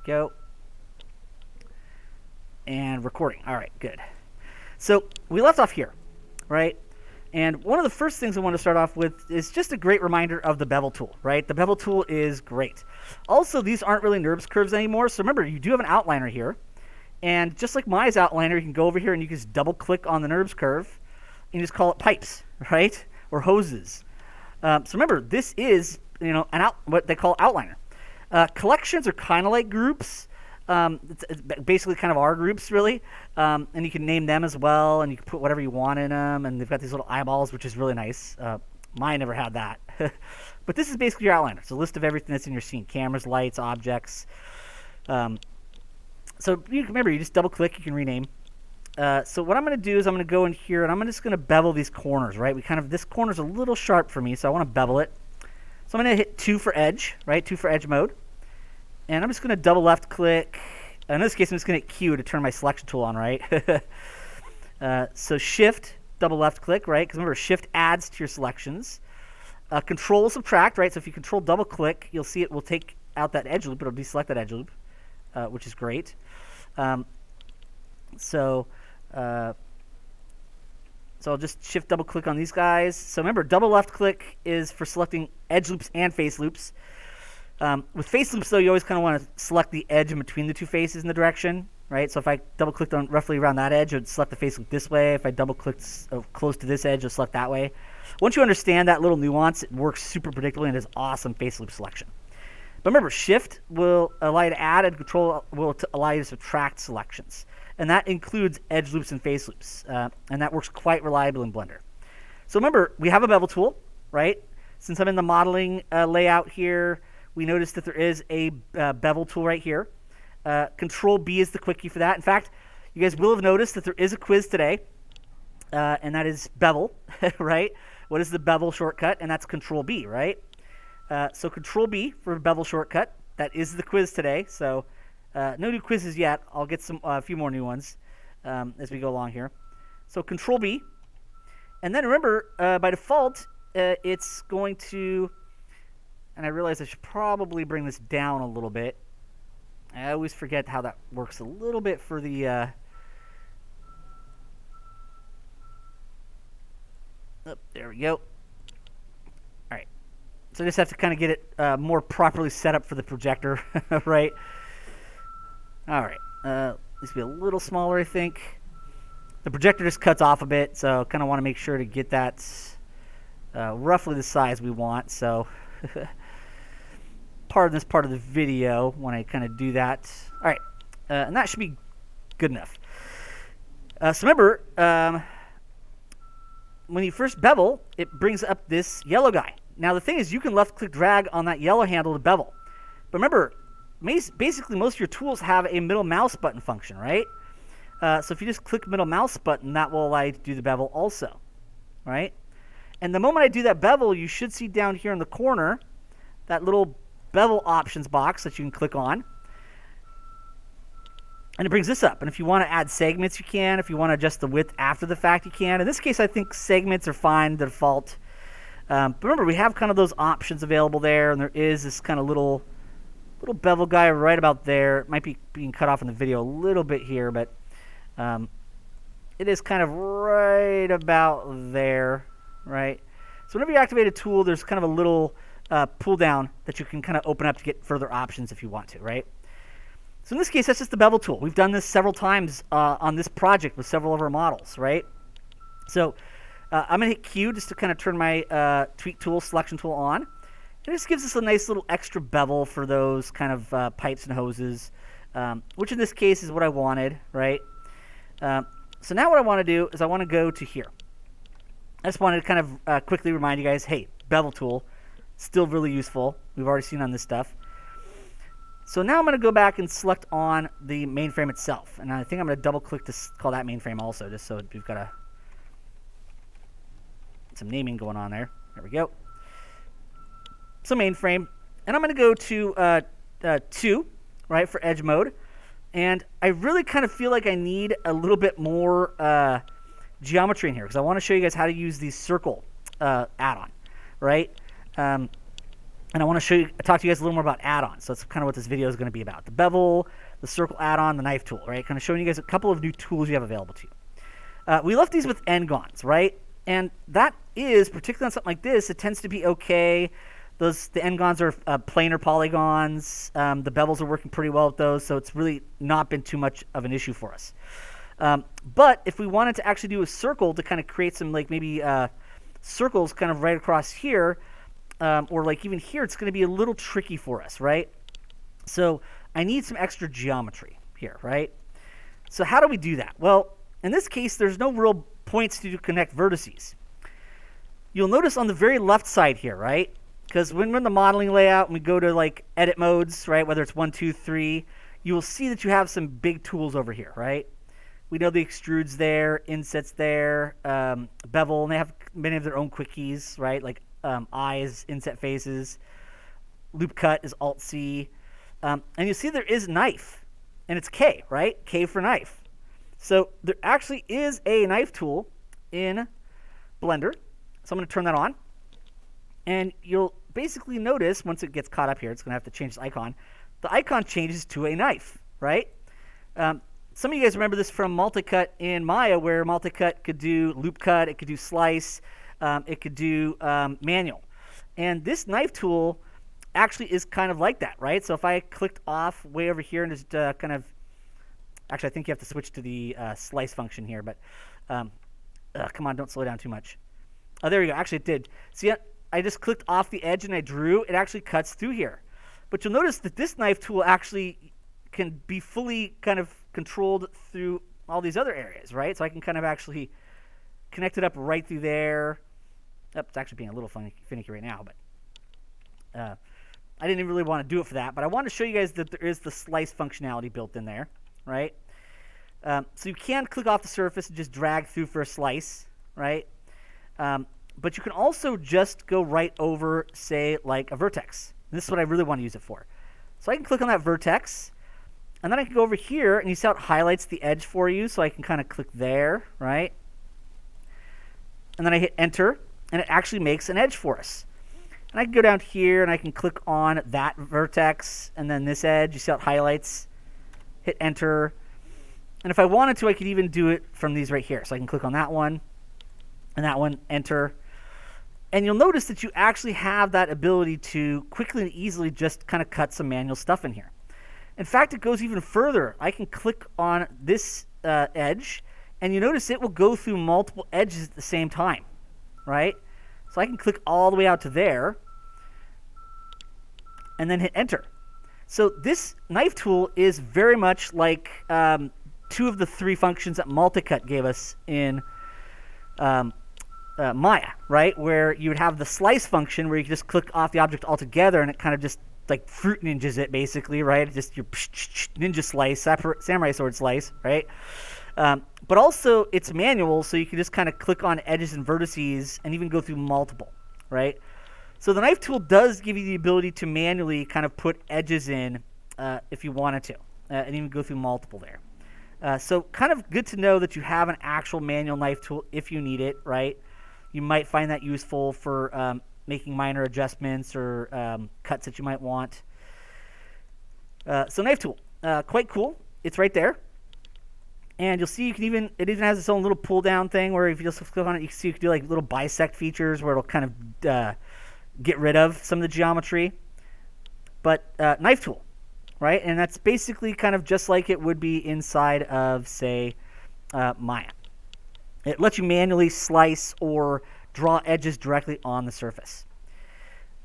go. And recording. All right, good. So we left off here, right? And one of the first things I want to start off with is just a great reminder of the bevel tool, right? The bevel tool is great. Also, these aren't really NURBS curves anymore. So remember, you do have an outliner here. And just like Maya's outliner, you can go over here and you can just double click on the NURBS curve and you just call it pipes, right? Or hoses. So remember, this is, what they call outliner. Collections are kind of like groups. It's basically kind of our groups, really. And you can name them as well, and you can put whatever you want in them. And they've got these little eyeballs, which is really nice. Mine never had that. But this is basically your outliner. It's a list of everything that's in your scene. Cameras, lights, objects. So remember, you just double-click. You can rename. So what I'm going to do is I'm going to go in here, and I'm just going to bevel these corners, right? This corner's a little sharp for me, so I want to bevel it. So I'm going to hit 2 for edge, right? 2 for edge mode. And I'm just going to double left click. In this case, I'm just going to hit Q to turn my selection tool on, right? So shift, double left click, right? Because remember, shift adds to your selections. Control subtract, right? So if you control double click, you'll see it will take out that edge loop. It'll deselect that edge loop, which is great. So I'll just shift double click on these guys. So remember, double left click is for selecting edge loops and face loops. With face loops, though, you always kind of want to select the edge in between the two faces in the direction, right? So if I double-clicked on roughly around that edge, it would select the face loop this way. If I double-clicked close to this edge, it'll select that way. Once you understand that little nuance, it works super predictably and is awesome face loop selection. But remember, Shift will allow you to add, and Control will allow you to subtract selections. And that includes edge loops and face loops. And that works quite reliably in Blender. So remember, we have a bevel tool, right? Since I'm in the modeling layout here, we notice that there is a bevel tool right here. Control B is the quick key for that. In fact, you guys will have noticed that there is a quiz today, and that is bevel, right? What is the bevel shortcut? And that's Control B, right? So Control B for bevel shortcut. That is the quiz today. So no new quizzes yet. I'll get a few more new ones as we go along here. So Control B. And then remember, by default, it's going to... And I realize I should probably bring this down a little bit. I always forget how that works a little bit for the... Oh, there we go. All right. So I just have to kind of get it more properly set up for the projector, right? All right. Needs to be a little smaller, I think. The projector just cuts off a bit, so kind of want to make sure to get that roughly the size we want. So... pardon this part of the video when I kind of do that. All right, and that should be good enough. So remember, when you first bevel, it brings up this yellow guy. Now the thing is, you can left-click drag on that yellow handle to bevel. But remember, basically most of your tools have a middle mouse button function, right? So if you just click middle mouse button, that will allow you to do the bevel also, right? And the moment I do that bevel, you should see down here in the corner that little bevel options box that you can click on. And it brings this up. And if you want to add segments, you can. If you want to adjust the width after the fact, you can. In this case, I think segments are fine, the default. But remember, we have kind of those options available there. And there is this kind of little bevel guy right about there. It might be being cut off in the video a little bit here, but it is kind of right about there, right? So whenever you activate a tool, there's kind of a little... pull down that you can kind of open up to get further options if you want to, right? So in this case, that's just the bevel tool. We've done this several times on this project with several of our models, right? So I'm going to hit Q just to kind of turn my tweak tool, selection tool on. And this gives us a nice little extra bevel for those kind of pipes and hoses, which in this case is what I wanted, right? So now what I want to do is I want to go to here. I just wanted to kind of quickly remind you guys, hey, bevel tool, still really useful. We've already seen on this stuff. So now I'm going to go back and select on the mainframe itself. And I think I'm going to double click to call that mainframe also, just so we've got some naming going on there. There we go. So mainframe. And I'm going to go to 2, right, for edge mode. And I really kind of feel like I need a little bit more geometry in here, because I want to show you guys how to use the circle add-on, right? and I want to talk to you guys a little more about add-ons. So that's kind of what this video is going to be about: the bevel, the circle add-on, the knife tool, right? Kind of showing you guys a couple of new tools you have available to you. We left these with n-gons, right? And that is, particularly on something like this, it tends to be okay. The n-gons are planar polygons. The bevels are working pretty well with those, so it's really not been too much of an issue for us. But if we wanted to actually do a circle to kind of create some like maybe circles kind of right across here, or like even here, it's going to be a little tricky for us, right? So I need some extra geometry here, right? So how do we do that? Well, in this case, there's no real points to connect vertices. You'll notice on the very left side here, right? Because when we're in the modeling layout and we go to like edit modes, right, whether it's 1, 2, 3, you will see that you have some big tools over here, right? We know the extrudes there, insets there, bevel, and they have many of their own quick keys, right? Like eyes, inset faces, loop cut is Alt-C. And you see there is knife, and it's K, right? K for knife. So there actually is a knife tool in Blender. So I'm going to turn that on. And you'll basically notice, once it gets caught up here, it's going to have to change the icon. The icon changes to a knife, right? Some of you guys remember this from multicut in Maya, where multicut could do loop cut, it could do slice, it could do manual. And this knife tool actually is kind of like that, right? So if I clicked off way over here and just kind of, actually I think you have to switch to the slice function here, but come on, don't slow down too much. Oh, there we go. Actually, it did. See, I just clicked off the edge and I drew. It actually cuts through here. But you'll notice that this knife tool actually can be fully kind of controlled through all these other areas, right? So I can kind of actually connect it up right through there. Oh, it's actually being a little finicky right now, but I didn't even really want to do it for that. But I want to show you guys that there is the slice functionality built in there, right? So you can click off the surface and just drag through for a slice, right? But you can also just go right over, say, like a vertex. And this is what I really want to use it for. So I can click on that vertex, and then I can go over here, and you see how it highlights the edge for you, so I can kind of click there, right? And then I hit Enter, and it actually makes an edge for us. And I can go down here, and I can click on that vertex, and then this edge. You see how it highlights? Hit Enter. And if I wanted to, I could even do it from these right here. So I can click on that one, and that one, Enter. And you'll notice that you actually have that ability to quickly and easily just kind of cut some manual stuff in here. In fact, it goes even further. I can click on this edge, and you notice it will go through multiple edges at the same time, right? So I can click all the way out to there, and then hit Enter. So this knife tool is very much like 2 of the 3 functions that multicut gave us in Maya, right? Where you would have the slice function where you can just click off the object altogether and it kind of just like fruit ninjas it basically, right? It's just your ninja slice, samurai sword slice, right? But also it's manual, so you can just kind of click on edges and vertices and even go through multiple, right? So the knife tool does give you the ability to manually kind of put edges in if you wanted to, and even go through multiple there. So kind of good to know that you have an actual manual knife tool if you need it, right? You might find that useful for making minor adjustments or cuts that you might want. So knife tool, quite cool. It's right there. And you'll see it even has its own little pull down thing where if you just click on it, you can see you can do like little bisect features where it'll kind of get rid of some of the geometry. But knife tool, right? And that's basically kind of just like it would be inside of, say, Maya. It lets you manually slice or draw edges directly on the surface.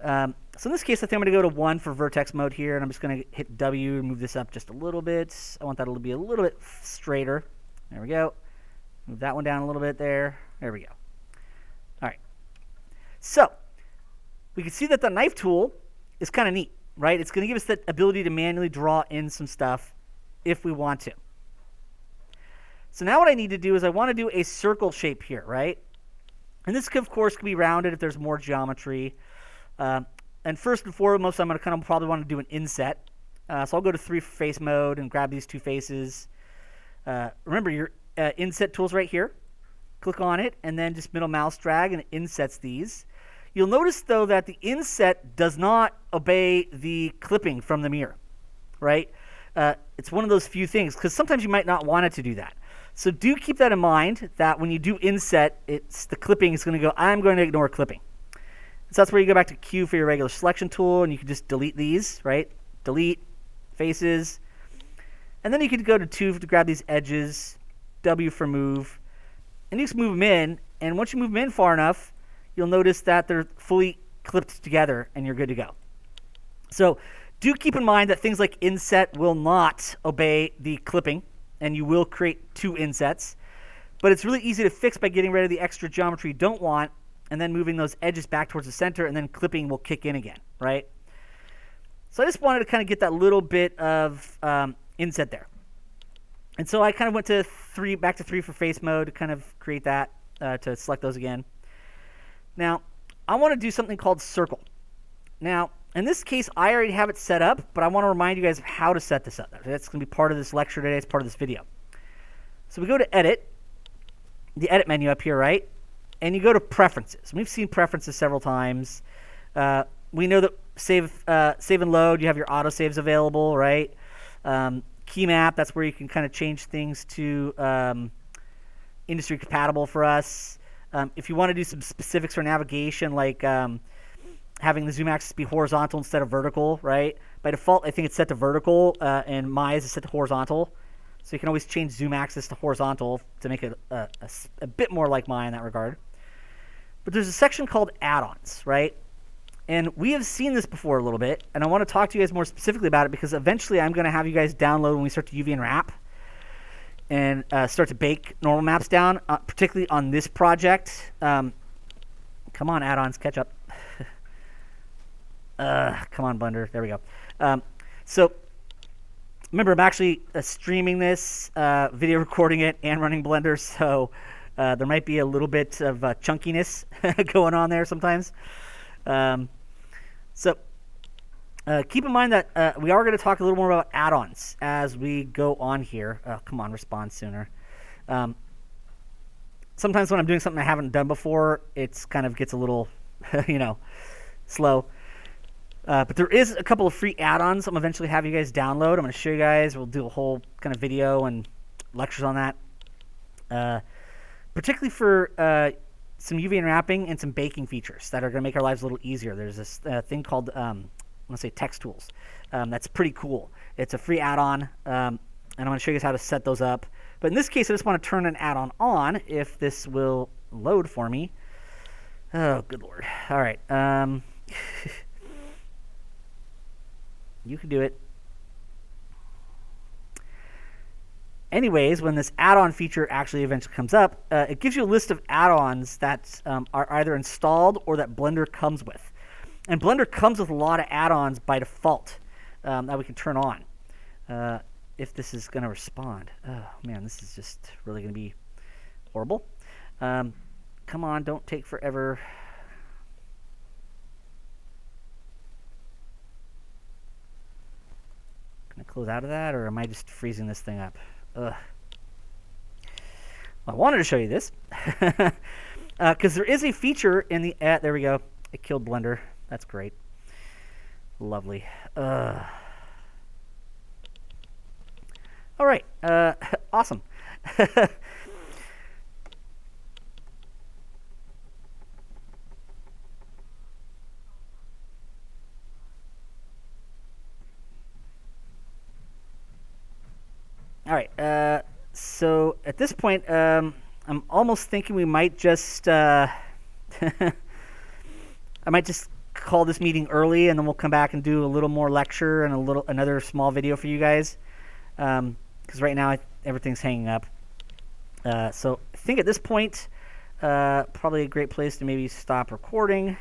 So in this case, I think I'm going to go to 1 for vertex mode here, and I'm just going to hit W and move this up just a little bit. I want that to be a little bit straighter. There we go. Move that one down a little bit there. There we go. All right. So we can see that the knife tool is kind of neat, right? It's going to give us that ability to manually draw in some stuff if we want to. So now what I need to do is I want to do a circle shape here, right? And this, of course, can be rounded if there's more geometry. And first and foremost, I'm going to kind of probably want to do an inset. So I'll go to 3 face mode and grab these 2 faces. Remember, your inset tool's right here. Click on it, and then just middle mouse drag, and it insets these. You'll notice, though, that the inset does not obey the clipping from the mirror, right? It's one of those few things, because sometimes you might not want it to do that. So do keep that in mind, that when you do inset, it's the clipping is going to go, I'm going to ignore clipping. So that's where you go back to Q for your regular selection tool, and you can just delete these, right? Delete, faces. And then you can go to 2 to grab these edges, W for move, and you just move them in. And once you move them in far enough, you'll notice that they're fully clipped together, and you're good to go. So do keep in mind that things like inset will not obey the clipping, and you will create 2 insets. But it's really easy to fix by getting rid of the extra geometry you don't want, and then moving those edges back towards the center, and then clipping will kick in again, right? So I just wanted to kind of get that little bit of inset there. And so I kind of went to back to 3 for face mode to kind of create that, to select those again. Now, I want to do something called circle. Now, in this case, I already have it set up, but I want to remind you guys of how to set this up. That's going to be part of this lecture today. It's part of this video. So we go to Edit, the Edit menu up here, right? And you go to Preferences. We've seen Preferences several times. We know that save and load, you have your autosaves available, right? Key map, that's where you can kind of change things to industry compatible for us. If you want to do some specifics for navigation, like having the zoom axis be horizontal instead of vertical, right? By default, I think it's set to vertical, and Maya is set to horizontal. So you can always change zoom axis to horizontal to make it a bit more like Maya in that regard. But there's a section called add-ons, right? And we have seen this before a little bit, and I want to talk to you guys more specifically about it, because eventually I'm going to have you guys download when we start to UV unwrap and start to bake normal maps down, particularly on this project. Come on, add-ons, catch up. Come on, Blender. There we go. So remember, I'm actually streaming this, video recording it, and running Blender, so there might be a little bit of chunkiness going on there sometimes. So keep in mind that we are going to talk a little more about add-ons as we go on here. Come on, respond sooner. Sometimes when I'm doing something I haven't done before, it's kind of gets a little, slow. But there is a couple of free add-ons I'm eventually have you guys download. I'm going to show you guys. We'll do a whole kind of video and lectures on that. Particularly for some UV unwrapping and some baking features that are going to make our lives a little easier. There's this thing called, let's say, text tools. That's pretty cool. It's a free add-on, and I'm going to show you guys how to set those up. But in this case, I just want to turn an add-on on if this will load for me. Oh, good Lord. All right. You can do it. Anyways, when this add-on feature actually eventually comes up, it gives you a list of add-ons that are either installed or that Blender comes with. And Blender comes with a lot of add-ons by default that we can turn on if this is going to respond. Oh, man, this is just really going to be horrible. Come on, don't take forever. Can I close out of that, or am I just freezing this thing up? Ugh. Well, I wanted to show you this because there is a feature in the there we go. It killed Blender. That's great. Lovely. All right. Awesome. All right, so at this point, I'm almost thinking we might just, I might just call this meeting early, and then we'll come back and do a little more lecture and another small video for you guys, because right now everything's hanging up. So I think at this point, probably a great place to maybe stop recording.